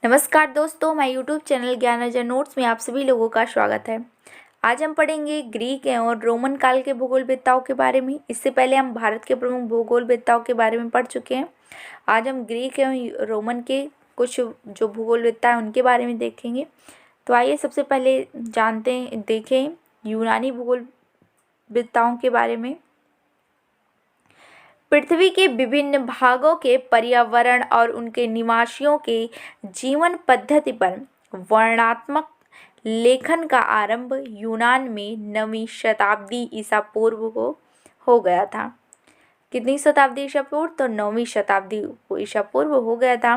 नमस्कार दोस्तों, मैं यूट्यूब चैनल ज्ञान अर्जन नोट्स में आप सभी लोगों का स्वागत है। आज हम पढ़ेंगे ग्रीक और रोमन काल के भूगोलवेत्ताओं के बारे में। इससे पहले हम भारत के प्रमुख भूगोलवेत्ताओं के बारे में पढ़ चुके हैं। आज हम ग्रीक एवं रोमन के कुछ जो भूगोलवेत्ता हैं उनके बारे में देखेंगे। तो आइए सबसे पहले देखें यूनानी भूगोलवेत्ताओं के बारे में। पृथ्वी के विभिन्न भागों के पर्यावरण और उनके निवासियों के जीवन पद्धति पर वर्णनात्मक लेखन का आरंभ यूनान में 9वीं शताब्दी ईसा पूर्व को हो गया था। कितनी शताब्दी ईसा पूर्व? तो 9वीं शताब्दी ईसा पूर्व हो गया था।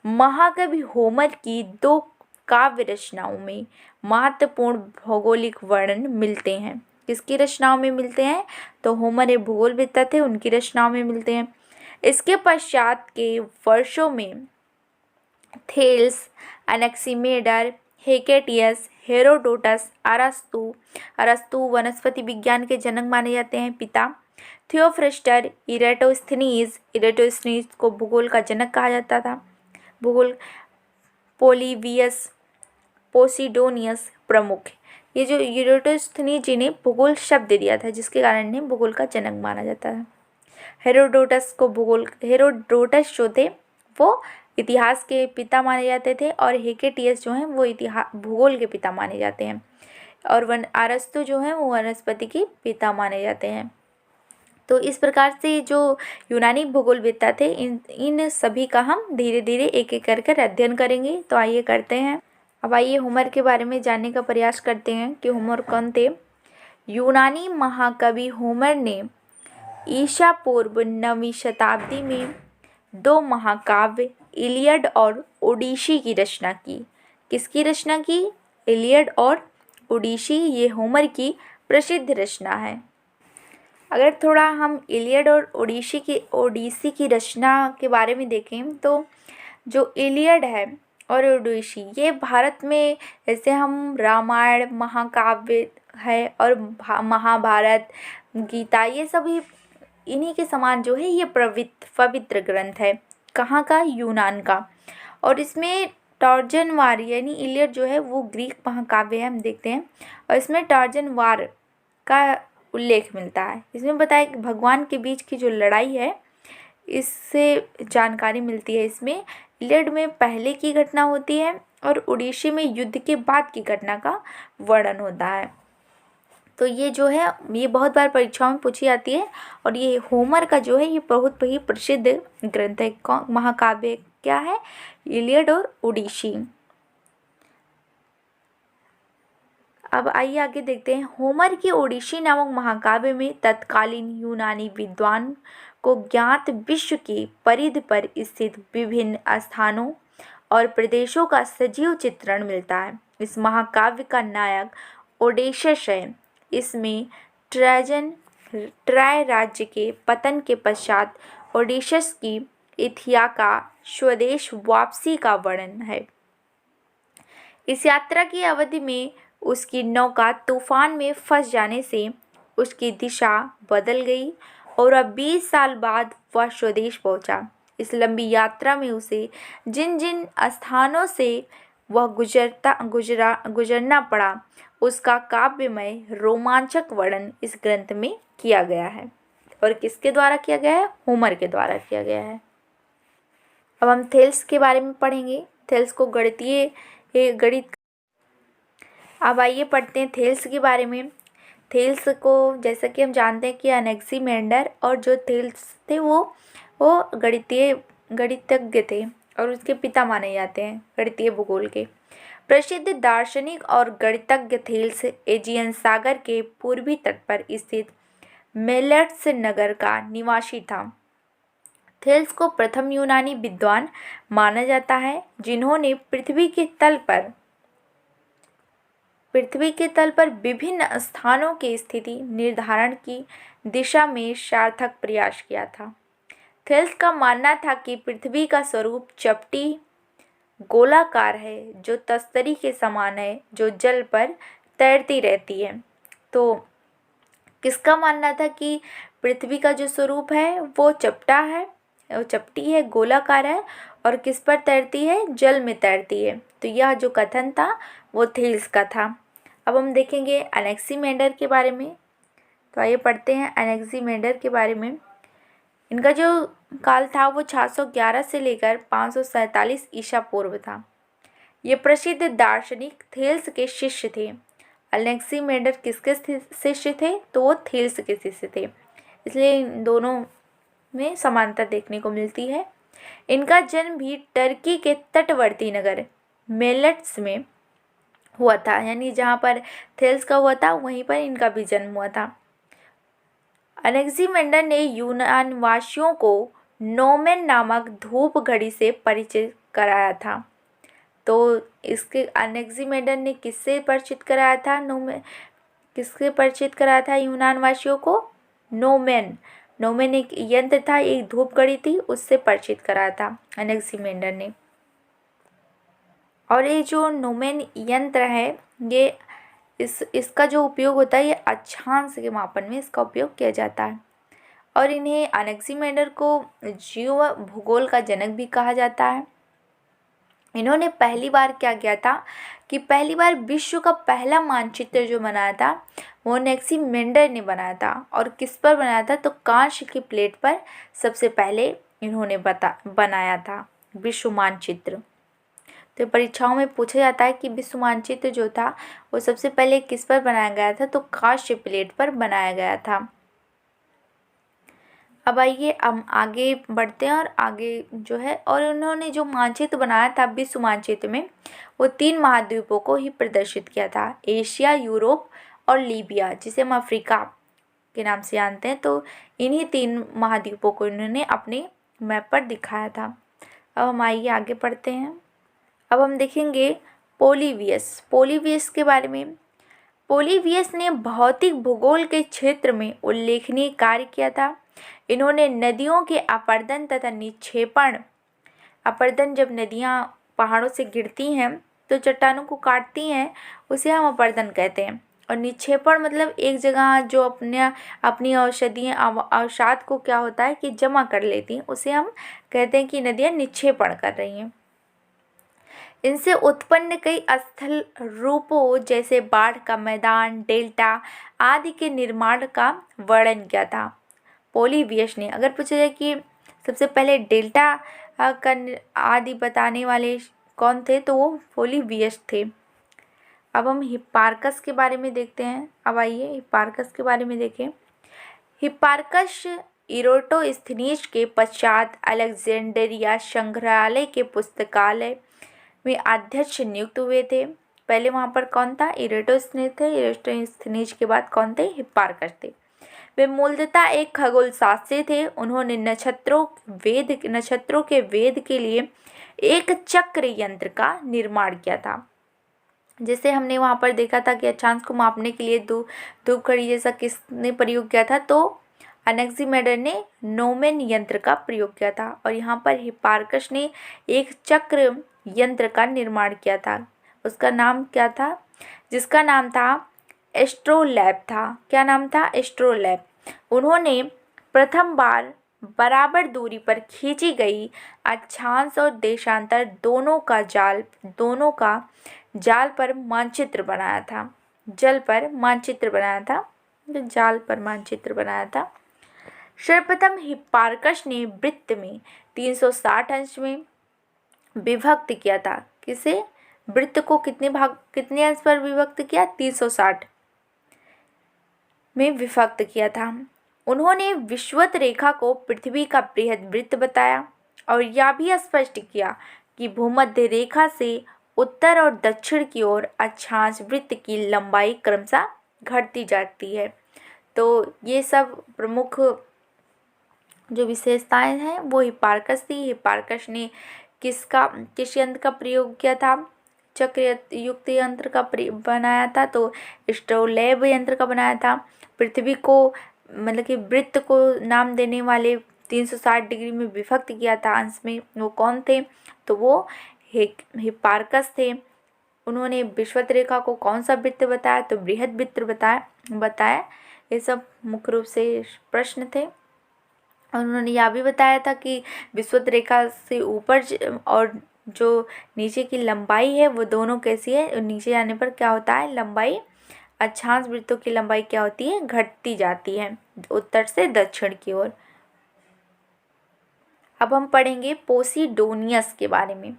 महाकवि होमर की 2 काव्य रचनाओं में महत्वपूर्ण भौगोलिक वर्णन मिलते हैं। किसकी रचनाओं में मिलते हैं? तो होमर एक भूगोलवेत्ता थे, उनकी रचनाओं में मिलते हैं। इसके पश्चात के वर्षों में थेल्स, एनेक्सिमेडर, हेकेटियस, हेरोडोटस, अरस्तु वनस्पति विज्ञान के जनक माने जाते हैं, पिता। थियोफ्रस्टर, इरेटोस्थनीज को भूगोल का जनक कहा जाता था। भूगोल पोलिबियस, पोसिडोनियस प्रमुख। ये जो इरेटोस्थनीज जी ने भूगोल शब्द दिया था, जिसके कारण इन्हें भूगोल का जनक माना जाता है। हेरोडोटस जो थे वो इतिहास के पिता माने जाते थे और हेकेटियस जो हैं वो भूगोल के पिता माने जाते हैं और अरस्तु जो हैं वो वनस्पति के पिता माने जाते हैं। तो इस प्रकार से जो यूनानी भूगोलवेत्ता थे इन सभी का हम धीरे धीरे एक एक कर अध्ययन करेंगे। तो आइए करते हैं। अब आइए होमर के बारे में जानने का प्रयास करते हैं कि होमर कौन थे। यूनानी महाकवि होमर ने ईसा पूर्व 9वीं शताब्दी में 2 महाकाव्य इलियड और ओडिसी की रचना की। किसकी रचना की? इलियड और ओडिसी, ये होमर की प्रसिद्ध रचना है। अगर थोड़ा हम इलियड और ओडिसी की रचना के बारे में देखें तो जो इलियड है और ओडिसी, ये भारत में जैसे हम रामायण महाकाव्य है और महाभारत, गीता, ये सभी इन्हीं के समान जो है ये पवित्र ग्रंथ है। कहाँ का? यूनान का। और इसमें टार्जन वार यानी इलियड जो है वो ग्रीक महाकाव्य है, हम देखते हैं। और इसमें टार्जन वार का उल्लेख मिलता है। इसमें बताया कि भगवान के बीच की जो लड़ाई है इससे जानकारी मिलती है। इसमें इलियड में पहले की घटना होती है और ओडिसी में युद्ध के बाद की घटना का वर्णन होता है। तो ये जो है ये बहुत बार परीक्षाओं में पूछी जाती है और ये होमर का जो है ये बहुत ही प्रसिद्ध ग्रंथ है। महाकाव्य क्या है? इलियड और ओडिसी। अब आइए आगे देखते हैं। होमर की ओडिसी नामक महाकाव्य में तत्कालीन यूनानी विद्वान को ज्ञात विश्व के परिधि पर स्थित विभिन्न स्थानों और प्रदेशों का सजीव चित्रण मिलता है। इस महाकाव्य का नायक ओडेशस है। इसमें ट्राय राज्य के पतन के पश्चात ओडेशस की इथियाका स्वदेश वापसी का वर्णन है। इस यात्रा की अवधि में उसकी नौका तूफान में फंस जाने से उसकी दिशा बदल गई और अब 20 साल बाद वह स्वदेश पहुंचा। इस लंबी यात्रा में उसे जिन जिन स्थानों से वह गुजरना पड़ा उसका काव्यमय रोमांचक वर्णन इस ग्रंथ में किया गया है। और किसके द्वारा किया गया है? होमर के द्वारा किया गया है। अब हम थेल्स के बारे में पढ़ेंगे। थेल्स को गणित। अब आइए पढ़ते हैं थेल्स के बारे में। थेल्स को जैसा कि हम जानते हैं कि एनेक्सिमेंडर और जो थेल्स थे वो गणितज्ञ थे और उसके पिता माने जाते हैं गणितीय भूगोल के। प्रसिद्ध दार्शनिक और गणितज्ञ थेल्स एजियन सागर के पूर्वी तट पर स्थित मेलेट्स नगर का निवासी था। थेल्स को प्रथम यूनानी विद्वान माना जाता है जिन्होंने पृथ्वी के तल पर विभिन्न स्थानों की स्थिति निर्धारण की दिशा में सार्थक प्रयास किया था। थेल्स का मानना था कि पृथ्वी का स्वरूप चपटी गोलाकार है जो तस्तरी के समान है जो जल पर तैरती रहती है। तो किसका मानना था कि पृथ्वी का जो स्वरूप है वो चपटी है, गोलाकार है और किस पर तैरती है? जल में तैरती है। तो यह जो कथन था वो थेल्स का था। अब हम देखेंगे एनेक्सीमेंडर के बारे में। तो आइए पढ़ते हैं एनेक्सीमेंडर के बारे में। इनका जो काल था वो 611 से लेकर 547 ईसा पूर्व था। ये प्रसिद्ध दार्शनिक थेल्स के शिष्य थे। एनेक्सीमेंडर किसके शिष्य थे? तो वो थेल्स के शिष्य थे, इसलिए इन दोनों में समानता देखने को मिलती है। इनका जन्म भी टर्की के तटवर्ती नगर मेलट्स में हुआ था, यानी जहाँ पर थेल्स का हुआ था वहीं पर इनका भी जन्म हुआ था। एनेक्सीमेंडर ने यूनान वासियों को नोमेन नामक धूप घड़ी से परिचित कराया था। तो इसके एनेक्सीमेंडर ने किससे परिचित कराया था? किससे परिचित कराया था यूनान वासियों को? नोमेन। नोमेन एक यंत्र था, एक धूप घड़ी थी, उससे परिचित कराया था एनेक्सीमेंडर ने। और ये जो नोमेन यंत्र है ये इसका जो उपयोग होता है ये अक्षांश के मापन में इसका उपयोग किया जाता है। और इन्हें एनेक्सीमेंडर को जीव भूगोल का जनक भी कहा जाता है। इन्होंने पहली बार क्या किया था कि पहली बार विश्व का पहला मानचित्र जो बनाया था वो एनेक्सीमेंडर ने बनाया था। और किस पर बनाया था? तो कांस्य की प्लेट पर सबसे पहले इन्होंने बनाया था विश्व मानचित्र। तो परीक्षाओं में पूछा जाता है कि विश्व मानचित्र जो था वो सबसे पहले किस पर बनाया गया था? तो कांस्य प्लेट पर बनाया गया था। अब आइए हम आगे बढ़ते हैं और आगे जो है, और उन्होंने जो मानचित्र बनाया था विश्व मानचित्र में वो 3 महाद्वीपों को ही प्रदर्शित किया था, एशिया, यूरोप और लीबिया, जिसे हम अफ्रीका के नाम से जानते हैं। तो इन्हीं 3 महाद्वीपों को इन्होंने अपने मैप पर दिखाया था। अब हम आइए आगे पढ़ते हैं। अब हम देखेंगे पोलिबियस के बारे में। पोलिबियस ने भौतिक भूगोल के क्षेत्र में उल्लेखनीय कार्य किया था। इन्होंने नदियों के अपरदन तथा निक्षेपण, अपरदन जब नदियाँ पहाड़ों से गिरती हैं तो चट्टानों को काटती हैं, उसे हम अपरदन कहते हैं। और निक्षेपण मतलब एक जगह जो अपनी अवसाद को क्या होता है कि जमा कर लेती हैं, उसे हम कहते हैं कि नदियाँ निक्षेपण कर रही हैं। इनसे उत्पन्न कई स्थल रूपों जैसे बाढ़ का मैदान, डेल्टा आदि के निर्माण का वर्णन किया था पोलिबियस ने। अगर पूछा जाए कि सबसे पहले डेल्टा का आदि बताने वाले कौन थे, तो वो पोलिबियस थे। अब हम हिप्पारकस के बारे में देखते हैं। अब आइए हिप्पारकस के बारे में देखें। हिप्पारकस इरोटोस्थनीज के पश्चात अलेक्जेंड्रिया संग्रहालय के पुस्तकालय में अध्यक्ष नियुक्त हुए थे। पहले वहाँ पर कौन था? इरोटोस्थनीज थे। इरोटोस्थनीज के बाद कौन थे? हिप्पारकस थे। वे मूलतः एक खगोल शास्त्री थे। उन्होंने नक्षत्रों के वेद के लिए एक चक्र यंत्र का निर्माण किया था। जैसे हमने वहाँ पर देखा था कि अक्षांश को मापने के लिए धूप घड़ी जैसा किसने प्रयोग किया था? तो एनेक्सीमेंडर ने नोमेन यंत्र का प्रयोग किया था। और यहाँ पर हिप्पारकस ने एक चक्र यंत्र का निर्माण किया था। उसका नाम क्या था? जिसका नाम था एस्ट्रोलैब था। क्या नाम था? एस्ट्रोलैब। उन्होंने प्रथम बार बराबर दूरी पर खींची गई अक्षांश और देशांतर दोनों का जाल पर मानचित्र बनाया था। जाल पर मानचित्र बनाया था। सर्वप्रथम हिप्पारकस ने वृत्त में 360 अंश में विभक्त किया था। किसे? वृत्त को कितने अंश पर विभक्त किया? 360 में विभक्त किया था। उन्होंने विषुवत रेखा को पृथ्वी का बृहद वृत्त बताया और यह भी स्पष्ट किया कि भूमध्य रेखा से उत्तर और दक्षिण की ओर अक्षांश वृत्त की लंबाई क्रमशः घटती जाती है। तो ये सब प्रमुख जो विशेषताएं हैं वो हिप्पारकस थी। हिप्पारकस ने किस यंत्र का प्रयोग किया था? चक्र युक्त यंत्र का बनाया था। तो एस्ट्रोलैब यंत्र का बनाया था। पृथ्वी को मतलब कि वृत्त को नाम देने वाले 360 डिग्री में विभक्त किया था अंश में, वो कौन थे? तो वो हिप्पारकस थे। उन्होंने विषुवत रेखा को कौन सा वृत्त बताया? तो बृहद वृत्त बताया। ये सब मुख्य रूप से प्रश्न थे। और उन्होंने यह भी बताया था कि विषुवत रेखा से ऊपर और जो नीचे की लंबाई है वो दोनों कैसी है, नीचे जाने पर क्या होता है, लंबाई अक्षांश वृत्तों की लंबाई क्या होती है, घटती जाती है उत्तर से दक्षिण की ओर। अब हम पढ़ेंगे पोसिडोनियस के बारे में।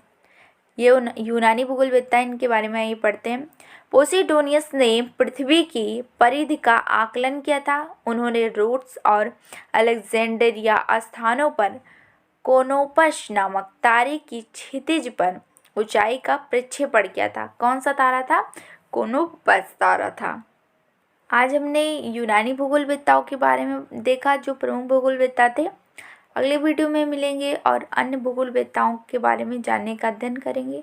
ये यूनानी भूगोलवेत्ता, इनके बारे में आइए पढ़ते हैं। पोसिडोनियस ने पृथ्वी की परिधि का आकलन किया था। उन्होंने रोड्स और अलेक्जेंड्रिया स्थानों पर कोनोपस नामक तारे की क्षितिज पर ऊंचाई का प्रक्षेपण किया था। कौन सा तारा था, कोनोपस तारा था। आज हमने यूनानी भूगोलवेत्ताओं के बारे में देखा, जो प्रमुख भूगोलवेत्ता थे। अगले वीडियो में मिलेंगे और अन्य भूगोलवेत्ताओं के बारे में जानने का अध्ययन करेंगे।